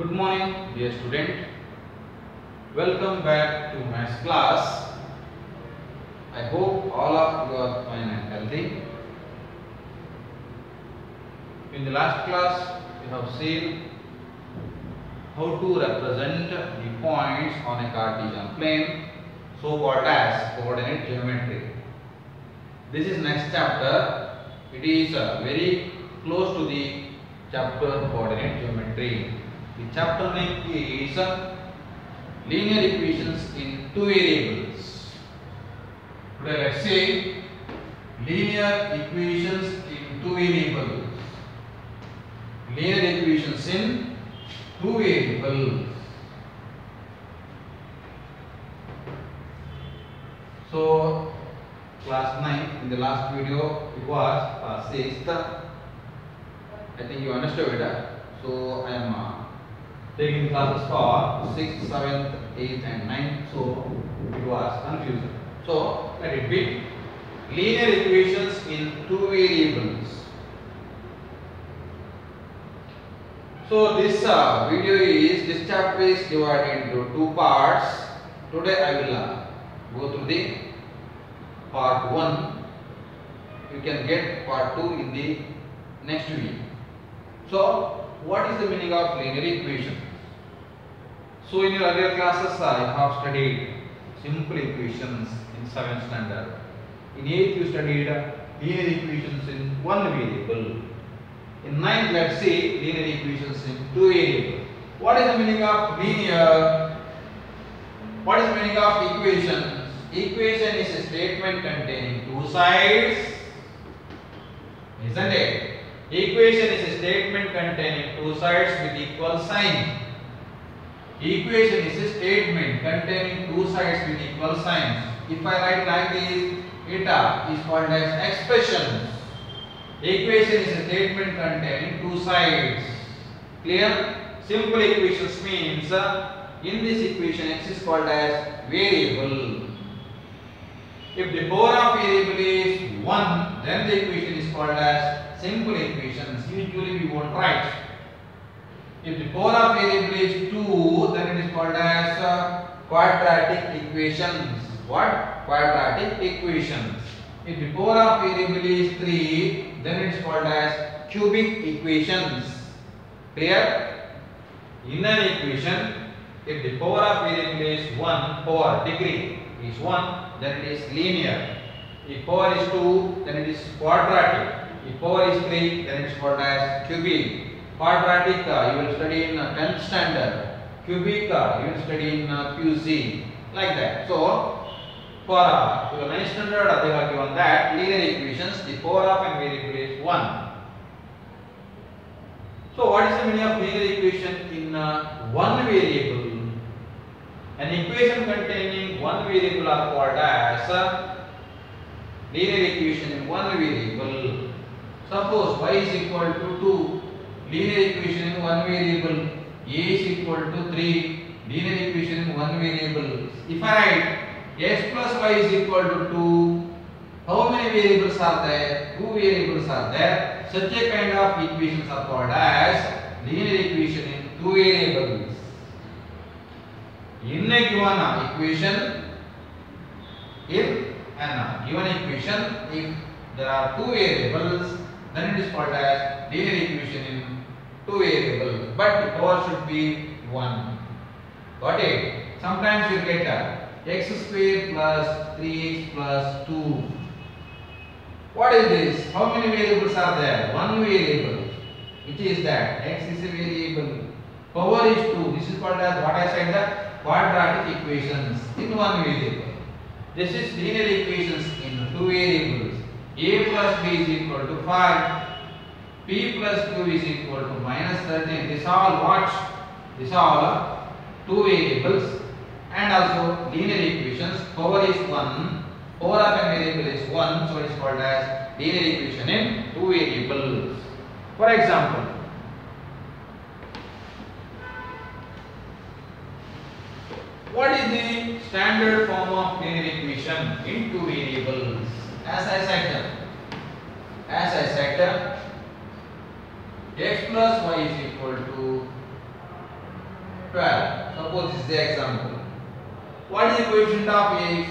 Good morning, dear student. Welcome back to maths class. I hope all of you are fine and healthy. In the last class, we have seen how to represent the points on a Cartesian plane, so called as coordinate geometry. This is next chapter. It is very close to the chapter coordinate geometry. The chapter name is linear equations in two variables. Today let's see linear equations in two variables. Linear equations in two variables. So class 9 in the last video it was 6th. I think you understood it. So I am taking classes for 6th, 7th, 8th and 9th, so it was confusing. So let it be linear equations in two variables. So this this chapter is divided into two parts. Today I will go through the part 1. You can get part 2 in the next week. So what is the meaning of linear equation? So in your earlier classes I have studied simple equations in 7th standard. In 8th you studied linear equations in one variable. In 9th let's see linear equations in two variables. What is the meaning of linear? What is the meaning of equations? Equation is a statement containing two sides. Isn't it? Equation is a statement containing two sides with equal sign. Equation is a statement containing two sides with equal signs. If I write like this, eta is called as expressions. Equation is a statement containing two sides. Clear? Simple equations means in this equation x is called as variable. If the power of variable is 1, then the equation is called as simple equations. Usually we won't write. If the power of variable is 2, then it is called as quadratic equations. What? Quadratic equations. If the power of variable is 3, then it is called as cubic equations. Clear? In an equation, if the power of variable is 1, power degree is 1, then it is linear. If power is 2, then it is quadratic. If power is 3, then it is called as cubic. Quadratic you will study in 10th standard. Cubic you will study in QC. Like that. So for your 9th standard they have given that linear equations, the power of a variable is 1. So what is the meaning of linear equation in one variable? An equation containing one variable are called as linear equation in one variable. Suppose y is equal to 2, linear equation in one variable. A is equal to 3, linear equation in one variable. If I write x plus y is equal to 2, how many variables are there? Two variables are there. Such a kind of equations are called as linear equation in two variables. In a given equation, if there are two variables, then it is called as linear equation in two variables, but the power should be 1. Got it? Sometimes you get x square plus 3x plus 2. What is this? How many variables are there? One variable. Which is that? X is a variable. Power is 2. This is called as what I said, the quadratic equations in one variable. This is linear equations in two variables. A plus b is equal to 5. P plus q is equal to minus 13. This all what? This all two variables and also linear equations. Power is 1. Power of a variable is 1. So it is called as linear equation in two variables. For example, what is the standard form of linear equation in two variables? As I said, x plus y is equal to 12. Suppose this is the example. What is the coefficient of x?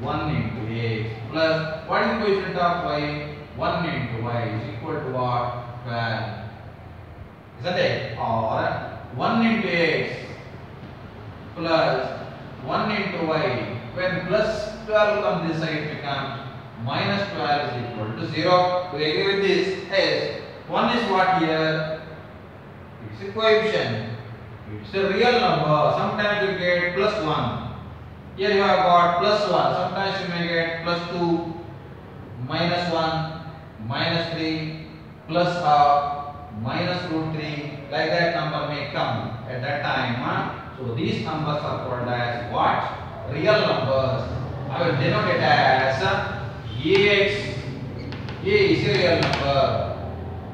1 into x plus what is the coefficient of y? 1 into y is equal to what? 12. Isn't it? Or 1 into x plus 1 into y. When plus 12 comes this side, it becomes minus 12 is equal to 0. Do you agree with this? Yes. 1 is what here? It's a coefficient. It's a real number. Sometimes you get plus 1. Here you have got plus 1. Sometimes you may get plus 2, minus 1, minus 3, plus half, minus root 3. Like that number may come at that time. So these numbers are called as what? Real numbers. I will denote it as ax. A is a real number.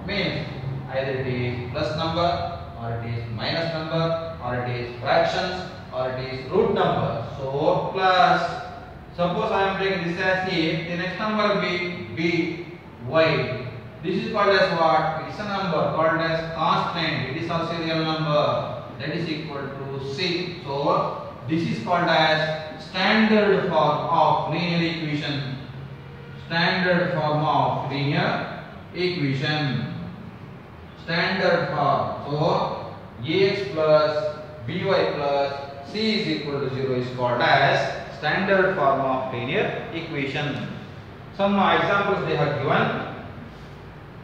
Means either it is plus number, or it is minus number, or it is fractions, or it is root number. So plus, suppose I am taking this as a, the next number will be y. This is called as what? It is a number called as constant. It is also a real number. That is equal to c. So this is called as standard form of linear equation. Standard form of linear equation. Standard form. So ax plus by plus c is equal to 0 is called as standard form of linear equation. Some examples they have given.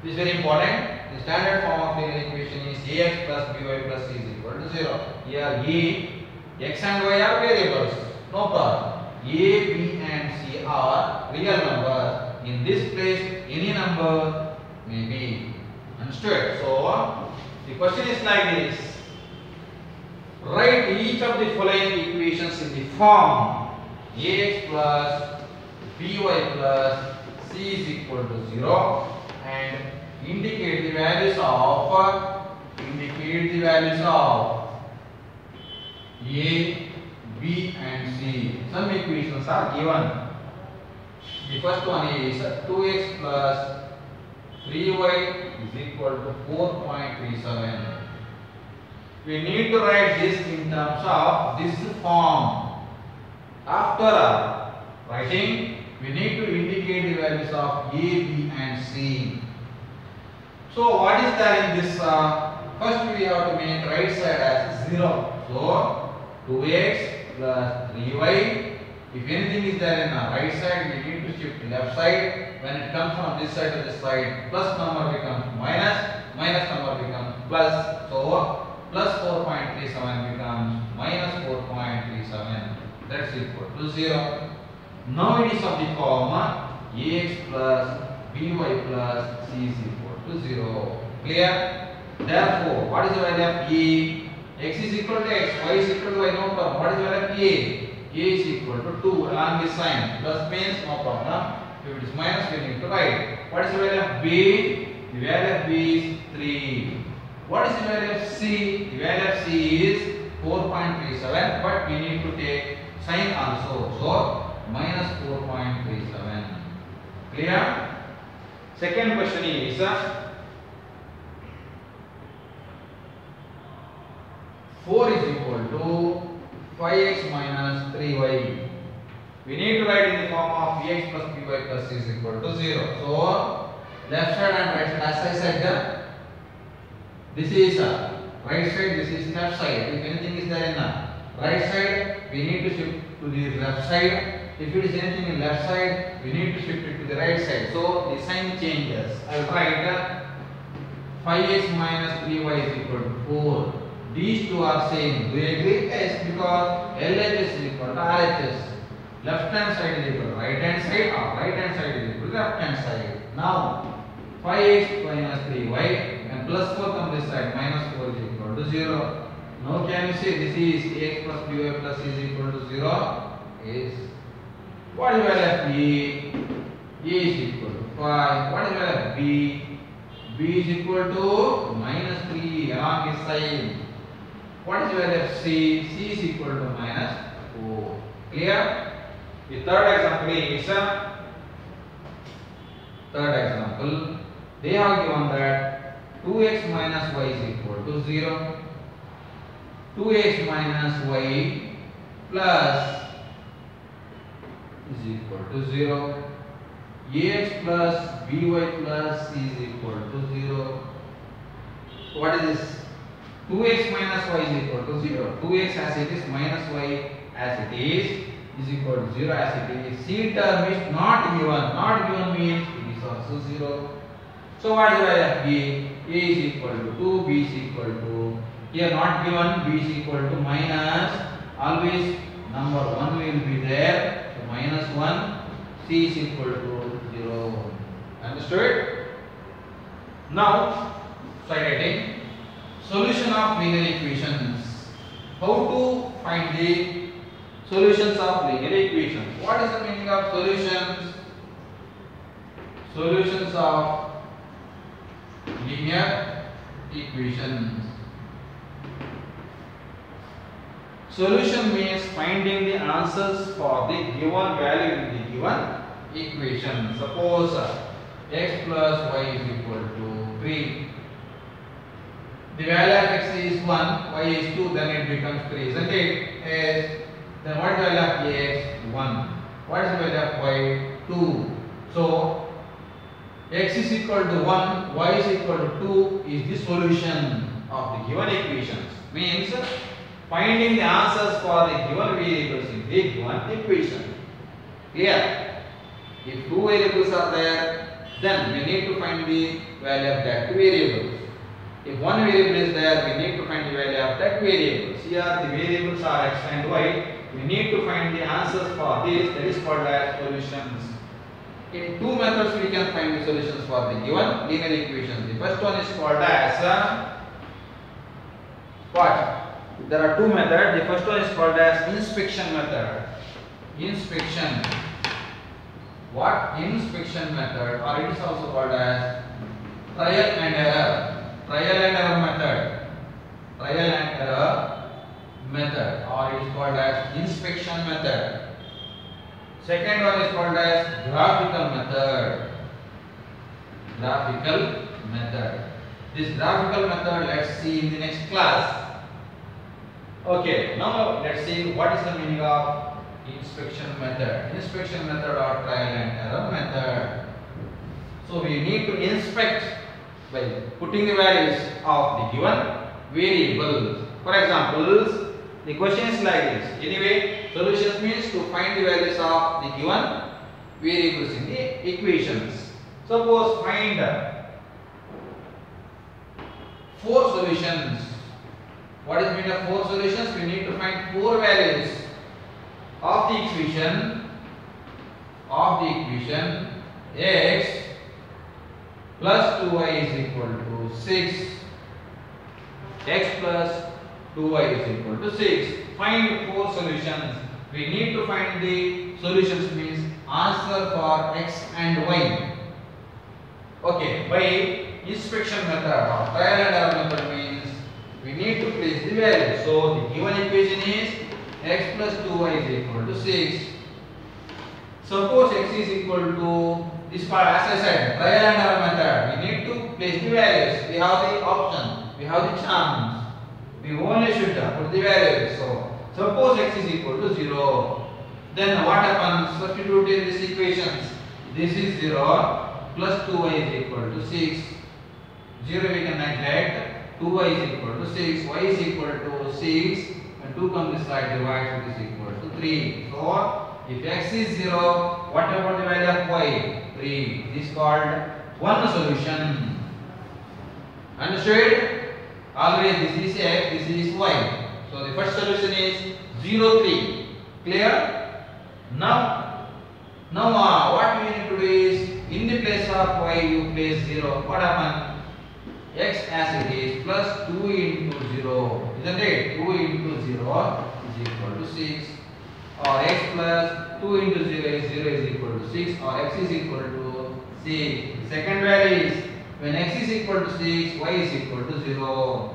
This is very important. The standard form of linear equation is ax plus by plus c is equal to 0. Here x and y are variables. No problem. A, b and c are real numbers. In this place, any number may be. Understood? So the question is like this. Write each of the following equations in the form ax plus by plus c is equal to 0 and indicate the values of a, b and c. Some equations are given. The first one is 2x plus 3y is equal to 4.37. We need to write this in terms of this form. After writing, we need to indicate the values of a, b and c. So what is there in this? First we have to make right side as 0. So 2x plus 3y. If anything is there in the right side, we need to shift to left side. When it comes from this side to this side, plus number becomes minus, minus number becomes plus. So plus 4.37 becomes minus 4.37. That's equal to 0. Now it is of the form ax plus by plus c is equal to 0. Clear? Therefore, what is the value of a? X is equal to x, y is equal to y, no problem. What is the value of a? A is equal to 2 along this sign. Plus means no problem. If it is minus, we need to write. What is the value of b? The value of b is 3. What is the value of c? The value of c is 4.37, but we need to take sign also. So minus 4.37. Clear? Second question is 4 is equal to 5x minus 3y. We need to write in the form of ax plus by plus c is equal to 0. So left side and right side, as I said, this is right side, this is left side. If anything is there in right side, we need to shift to the left side. If it is anything in left side, we need to shift it to the right side. So the sign changes. I will write 5x minus 3y is equal to 4. These two are same. Do you agree? Yes, because LHS is equal to RHS. Left hand side is equal to right hand side, or right hand side is equal to left hand side. Now 5x minus 3y and plus 4 comes this side, minus 4 is equal to 0. Now can you say this is ax plus by plus c is equal to 0? Yes. What is the value of a? A is equal to 5. What is the value of b? B is equal to minus 3 along this side. What is the value of c? C is equal to minus 4. Clear? The third example is they have given that 2x minus y is equal to 0. 2x minus y plus is equal to 0. Ax plus by plus is equal to 0. What is this? 2x minus y is equal to 0. 2x as it is minus y as it is equal to 0 as it is. C term is not given. Not given means it is also 0. So what is the value of b? A is equal to 2, b is equal to, here not given, b is equal to minus, always number 1 will be there, so minus 1, c is equal to 0. Understood? Now, writing solution of linear equations. How to find the solutions of linear equations? What is the meaning of solutions? Solutions of linear equations. Solution means finding the answers for the given value in the given equation. Suppose x plus y is equal to 3. The value of x is 1, y is 2, then it becomes 3, isn't it? Yes. Then what is the value of x? 1. What is the value of y? 2. So x is equal to 1, y is equal to 2 is the solution of the given equations. Means finding the answers for the given variables in the given equation. Clear? If two variables are there, then we need to find the value of that two variables. If one variable is there, we need to find the value of that variables. Here the variables are x and y. We need to find the answers for this. That is called as solutions. In two methods we can find the solutions for the given linear equations. The first one is called as what? There are two methods. The first one is called as inspection method. Inspection. What? Inspection method, or it is also called as trial and error. Trial and error method. Trial and error method, or it is called as inspection method. Second one is called as graphical method. Graphical method. This graphical method, let's see in the next class. Okay, now let's see what is the meaning of inspection method. Inspection method or trial and error method. So we need to inspect by putting the values of the given variables. For example, the question is like this. Anyway, solutions means to find the values of the given variables in the equations. Suppose find 4 solutions. What is mean of 4 solutions? We need to find 4 values of the equation x plus 2y is equal to 6. X plus 2y is equal to 6. Find 4 solutions. We need to find the solutions means answer for x and y. Okay, by inspection method or trial and error method means we need to place the value. So the given equation is x plus 2y is equal to 6. Suppose x is equal to this part, as I said, trial and error method. We need to place the values. We have the option, we have the chance. We only should put the values. So suppose x is equal to 0. Then what happens? Substitute in these equations. This is 0 plus 2y is equal to 6. 0 we can neglect. 2y is equal to 6. Y is equal to 6. And 2 comes this side, divide, it is equal to 3. So if x is 0, what about the value of y? 3. This is called one solution. Understood? Always this is x, this is y. So the first solution is 0, 3. Clear? Now what we need to do is, in the place of y you place 0. What happens? X as it is plus 2 into 0. Isn't it? 2 into 0 is equal to 6. Or x plus 2 into 0 is equal to 6. Or x is equal to 6. The second value is, when x is equal to 6, y is equal to 0.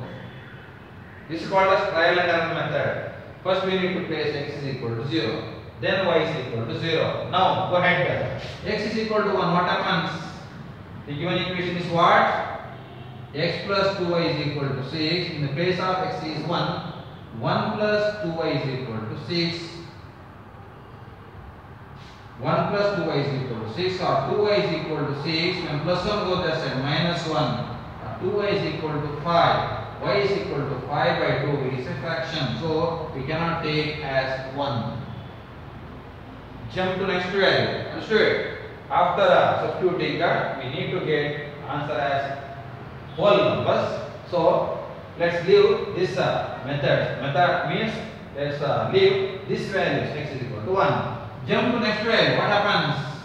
This is called as trial and error method. First we need to place x is equal to 0. Then y is equal to 0. Now go ahead. X is equal to 1. What happens? The given equation is what? X plus 2y is equal to 6. In the place of x is 1. 1 plus 2y is equal to 6. 1 plus 2y is equal to 6, or 2y is equal to 6. When plus 1 goes that side, minus 1. 2y is equal to 5. Y is equal to 5 by 2. It is a fraction, so we cannot take as 1. Jump to next value. Understood? After substituting that, we need to get answer as whole numbers. So let's leave this method. Method means let's leave this value x is equal to 1. Jump to next value. What happens?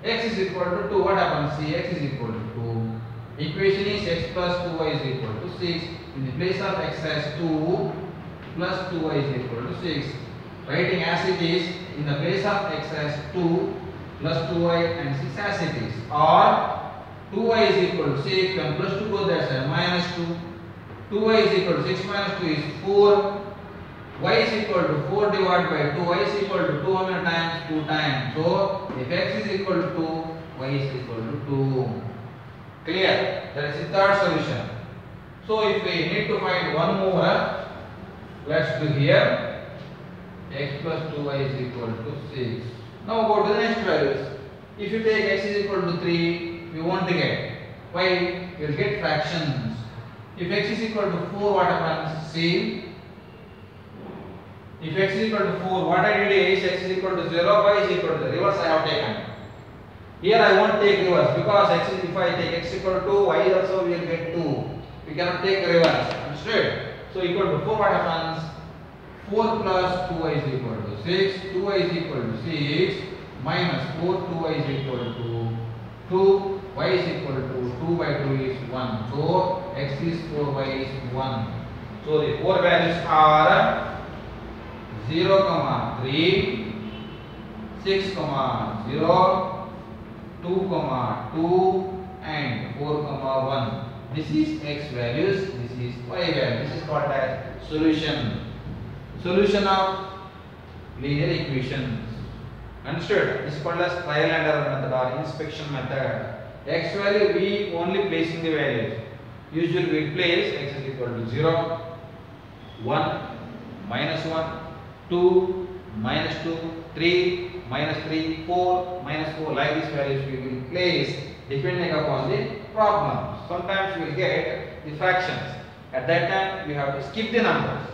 X is equal to 2. What happens? See, x is equal to 2. Equation is x plus 2y is equal to 6. In the place of x as 2 plus 2y is equal to 6. Writing as it is, in the place of x as 2 plus 2y and 6 as it is. Or 2y is equal to 6. When plus 2 goes there, side minus 2. 2y is equal to 6 minus 2 is 4. Y is equal to 4 divided by 2. Y is equal to 2 how many times? 2 times. So if x is equal to 2, y is equal to 2. Clear? That is the third solution. So if we need to find one more, let's do here. X plus 2y is equal to 6. Now go to the next values. If you take x is equal to 3, we won't get. Why? You will get fractions. If x is equal to 4, what happens? See. If x is equal to 4, what I did is x is equal to 0, y is equal to the reverse I have taken. Here I won't take reverse because x is, if I take x equal to y also we will get 2. We cannot take reverse. Understood? So equal to 4, what happens? 4 plus 2y is equal to 6. 2y is equal to 6 minus 4, 2y is equal to 2. Y is equal to 2 by 2 is 1. So x is 4, y is 1. So the four values are 0, 3, 6, 0, 2, 2 and 4, 1. This is x values, this is y value. This is called as solution. Solution of linear equations. Understood? This is called as trial and error method or inspection method. X value we only placing the values. Usually we place x is equal to 0, 1, minus 1, 2, minus 2, 3, minus 3, 4, minus 4. Like these values we will place depending upon the problem. Sometimes we will get the fractions. At that time we have to skip the numbers.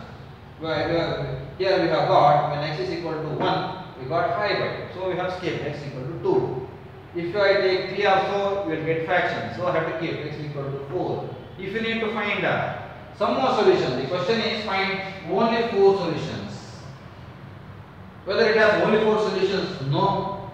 Here we have got when x is equal to 1, we got 5 by 2. So we have skipped x equal to 2. If I take 3 also, we will get fractions. So I have to keep x equal to 4. If you need to find some more solution, the question is find only 4 solutions. Whether it has only 4 solutions? No.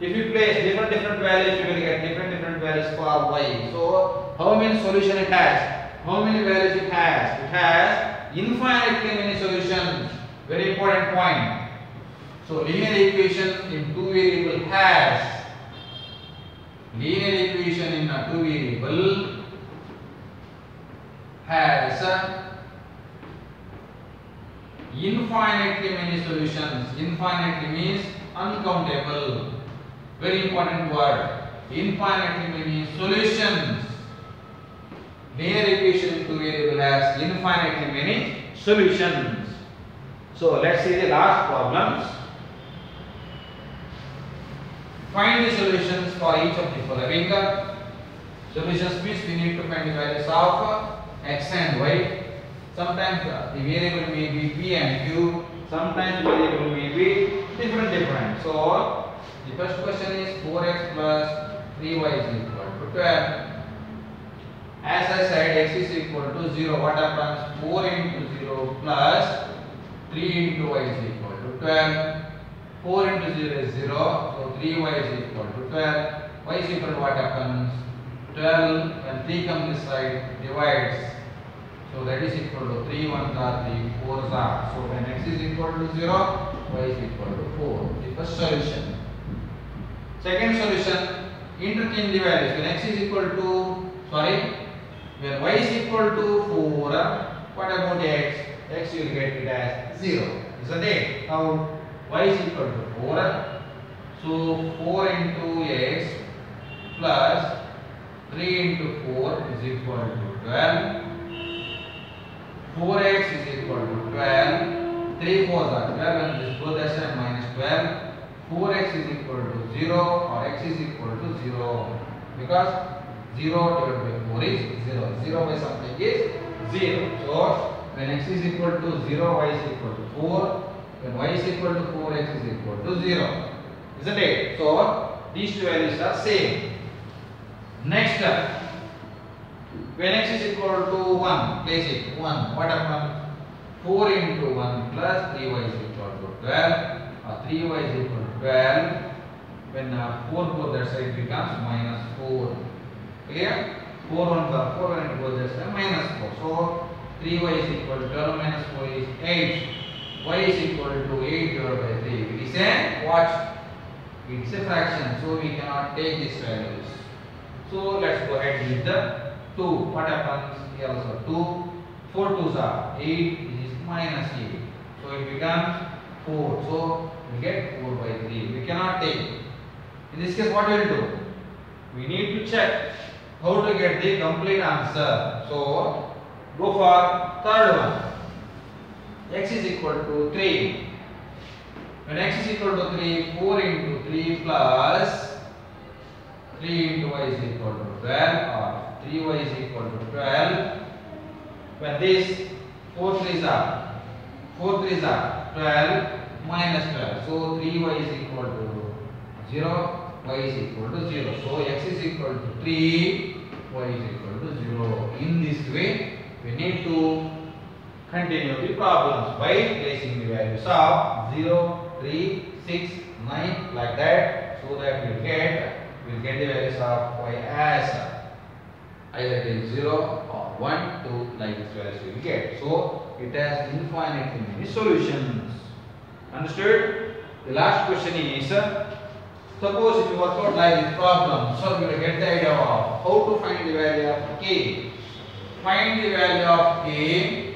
If you place different values, you will get different values for y. So how many solutions it has? How many values it has? It has infinitely many solutions. Very important point. So linear equation in 2 variable has linear equation in a 2 variable has infinitely many solutions. Infinitely means uncountable. Very important word. Infinitely many solutions. Linear equation in 2 variable has infinitely many solutions. So let's see the last problems. Find the solutions for each of the following. Solutions means we need to find the values of x and y. Sometimes the variable may be p and q. Sometimes the variable may be different. So the first question is 4x plus 3y is equal to 12. As I said, x is equal to 0. What happens? 4 into 0 plus 3 into y is equal to 12. 4 into 0 is 0. So 3y is equal to 12. Y is equal to what happens? 12. When 3 comes this side, divides. So that is equal to 3 1s are 3 4s are. So when x is equal to 0, y is equal to 4. The first solution. Second solution, interchange the values. When x is equal to, when y is equal to 4, what about x? X you will get it as 0. Isn't it? Now y is equal to 4. So 4 into x plus 3 into 4 is equal to 12. 4x is equal to 12. 3 4s are 12 and this both are same minus 12. 4x is equal to 0 or x is equal to 0 because 0 divided by 4 is 0. 0 by something is 0. So when x is equal to 0, y is equal to 4. When y is equal to 4, x is equal to 0. Isn't it? So these two values are same. Next, when x is equal to 1, place it 1. What happens? 4 into 1 plus 3y is equal to 12. 3y is equal to 12. When 4 goes that side becomes minus 4. Clear? 4 ones are 4 and goes that side minus 4. So 3y is equal to 12 minus 4 is 8. Y is equal to 8 divided by 3. It is a what? It is a fraction. So we cannot take these values. So let's go ahead with the 2. What happens? Here also 2. 4 2s are 8. This is minus 8. So it becomes 4. So we get 4 by 3. We cannot take. In this case, what we will do? We need to check how to get the complete answer. So go for third one. X is equal to 3. When x is equal to 3, 4 into 3 plus 3 into y is equal to 12 or 3y is equal to 12. When this 4 3s are 12 minus 12. So 3y is equal to 0, y is equal to 0. So x is equal to 3, y is equal to 0. In this way, we need to continue the problems by placing the values of 0, 3, 6, 9 like that, so that we'll get the values of y as either it is 0 or 1, 2 like this values we will get. So it has infinitely many solutions. Understood? The last question is, suppose if you work out like this problem, so you will get the idea of how to find the value of k. Find the value of k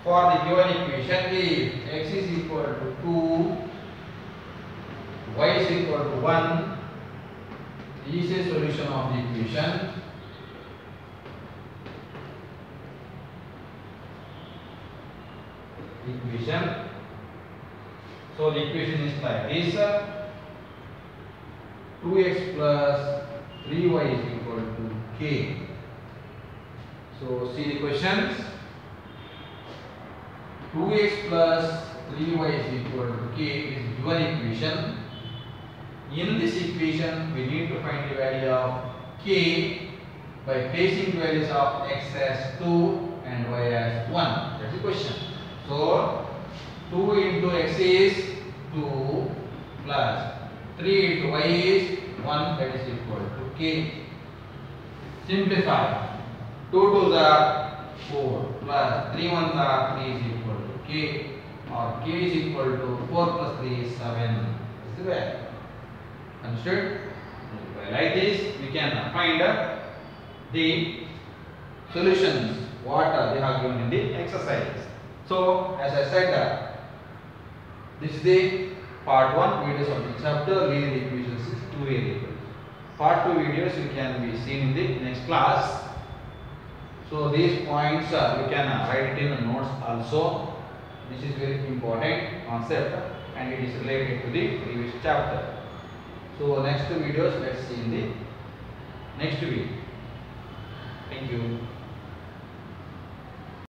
for the given equation if x is equal to 2, y is equal to 1, is a solution of the equation. So the equation is like this: 2x plus 3y is equal to k. So see the questions. 2x plus 3y is equal to k is given equation. In this equation, we need to find the value of k by placing the values of x as 2 and y as 1. That's the question. So 2 into x is 2 plus 3 into y is 1, that is equal to k. Simplify. 2 2s are 4 plus 3 1s are 3 is equal to k, or k is equal to 4 plus 3 is 7. This is the value. Understood? Like this, we can find the solutions what they have given in the exercise. So, as I said, this is the part 1 videos of the chapter linear equations is 2 variables. Part 2 videos you can be seen in the next class. So, these points you can write it in the notes also. This is very important concept and it is related to the previous chapter. So, next videos let's see in the next week. Thank you.